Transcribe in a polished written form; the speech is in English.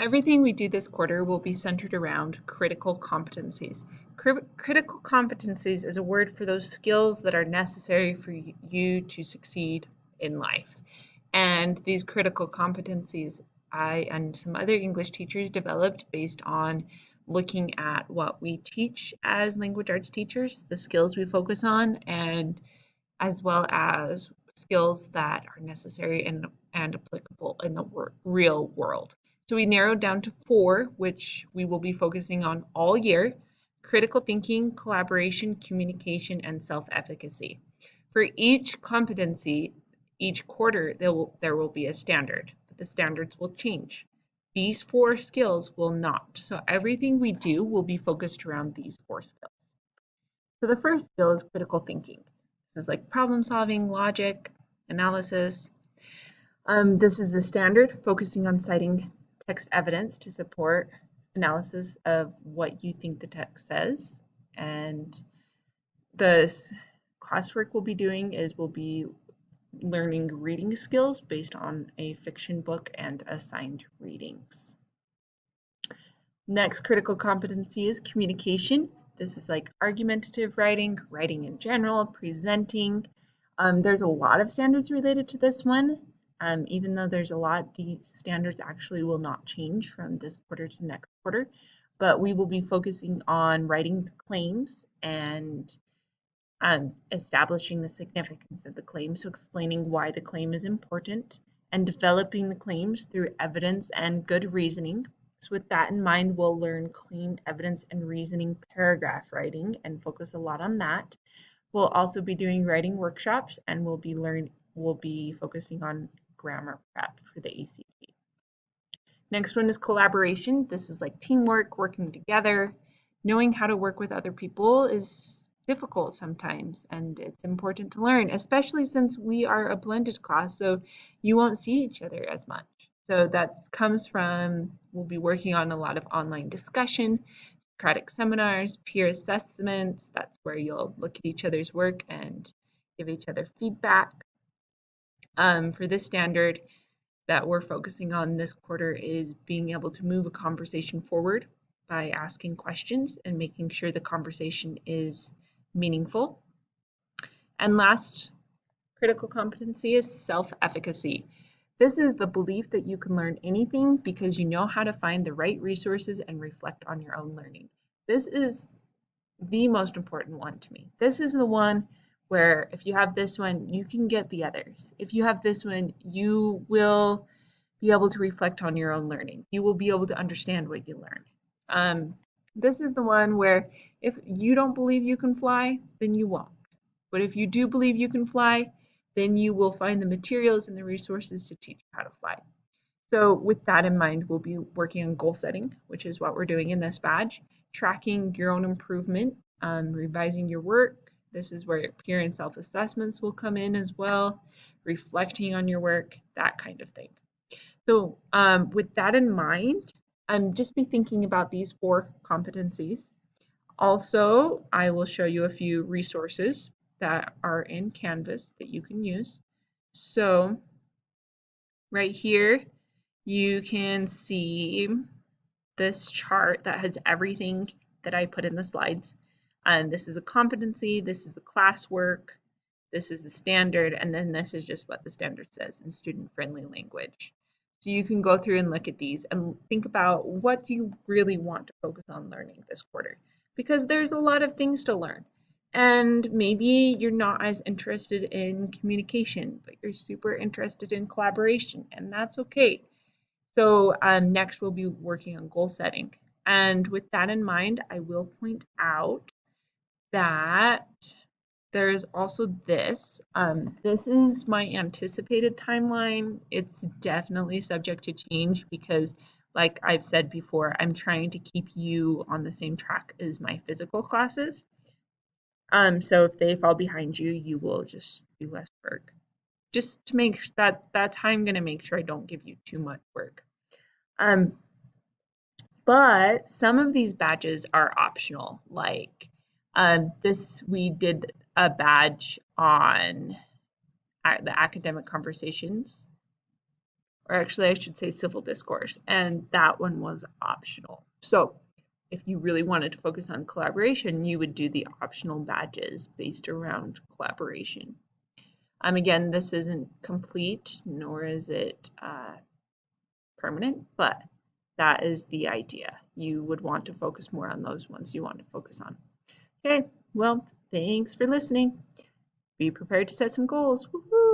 Everything we do this quarter will be centered around critical competencies. Critical competencies is a word for those skills that are necessary for you to succeed in life. And these critical competencies I and some other English teachers developed based on looking at what we teach as language arts teachers, the skills we focus on, and as well as skills that are necessary and applicable in the real world. So we narrowed down to 4, which we will be focusing on all year: critical thinking, collaboration, communication, and self-efficacy. For each competency, each quarter, there will be a standard, but the standards will change. These 4 skills will not. So everything we do will be focused around these 4 skills. So the first skill is critical thinking. This is like problem solving, logic, analysis. This is the standard, focusing on citing text evidence to support analysis of what you think the text says. And the classwork we'll be doing is we'll be learning reading skills based on a fiction book and assigned readings. Next critical competency is communication. This is like argumentative writing, writing in general, presenting. There's a lot of standards related to this one. Even though there's a lot, the standards actually will not change from this quarter to next quarter, but we will be focusing on writing claims and establishing the significance of the claim, so explaining why the claim is important, and developing the claims through evidence and good reasoning. So with that in mind, we'll learn claim, evidence, and reasoning paragraph writing and focus a lot on that. We'll also be doing writing workshops, and we'll be focusing on grammar prep for the ACT. Next one is collaboration. This is like teamwork, working together. Knowing how to work with other people is difficult sometimes, and it's important to learn, especially since we are a blended class, so you won't see each other as much. So that comes from, we'll be working on a lot of online discussion, Socratic seminars, peer assessments. That's where you'll look at each other's work and give each other feedback. For this standard that we're focusing on this quarter is being able to move a conversation forward by asking questions and making sure the conversation is meaningful. And last critical competency is self-efficacy. This is the belief that you can learn anything because you know how to find the right resources and reflect on your own learning. This is the most important one to me. This is the one where if you have this one, you can get the others. If you have this one, you will be able to reflect on your own learning. You will be able to understand what you learn. This is the one where if you don't believe you can fly, then you won't. But if you do believe you can fly, then you will find the materials and the resources to teach you how to fly. So with that in mind, we'll be working on goal setting, which is what we're doing in this badge, tracking your own improvement, revising your work. This is where peer and self-assessments will come in as well, reflecting on your work, that kind of thing. So with that in mind, just be thinking about these 4 competencies. Also, I will show you a few resources that are in Canvas that you can use. So right here, you can see this chart that has everything that I put in the slides. This is a competency, this is the classwork, this is the standard, and then this is just what the standard says in student-friendly language. So you can go through and look at these and think about what do you really want to focus on learning this quarter, because there's a lot of things to learn. And maybe you're not as interested in communication, but you're super interested in collaboration, and that's okay. So next we'll be working on goal setting. And with that in mind, I will point out that there's also this. This is my anticipated timeline. It's definitely subject to change because, like I've said before, I'm trying to keep you on the same track as my physical classes. So if they fall behind you, you will just do less work. Just to make that's how I'm going to make sure I don't give you too much work. But some of these badges are optional, like we did a badge on the academic conversations, or actually I should say civil discourse, and that one was optional. So if you really wanted to focus on collaboration, you would do the optional badges based around collaboration. Again, this isn't complete, nor is it permanent, but that is the idea. You would want to focus more on those ones you want to focus on. Okay, well, thanks for listening. Be prepared to set some goals. Woohoo!